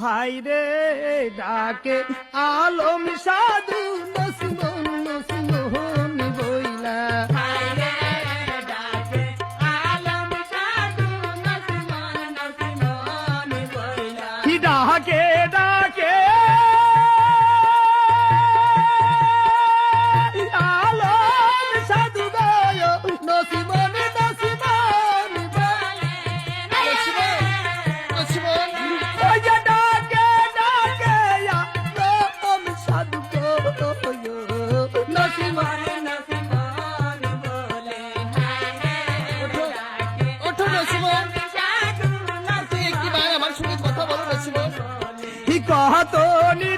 high রে ডাকে আলম সাধু নসিমন নসিমন বইলা ডাকে ডাকে আলম সাধু গায় নসিমন নসিমন বলে নসিমন ডাকে ডাকে আলম সাধু গায় নসিমন নসিমন বলে ওঠো নসিমন একটি বার আমার সঙ্গে কথা বলো নসিমন কত নি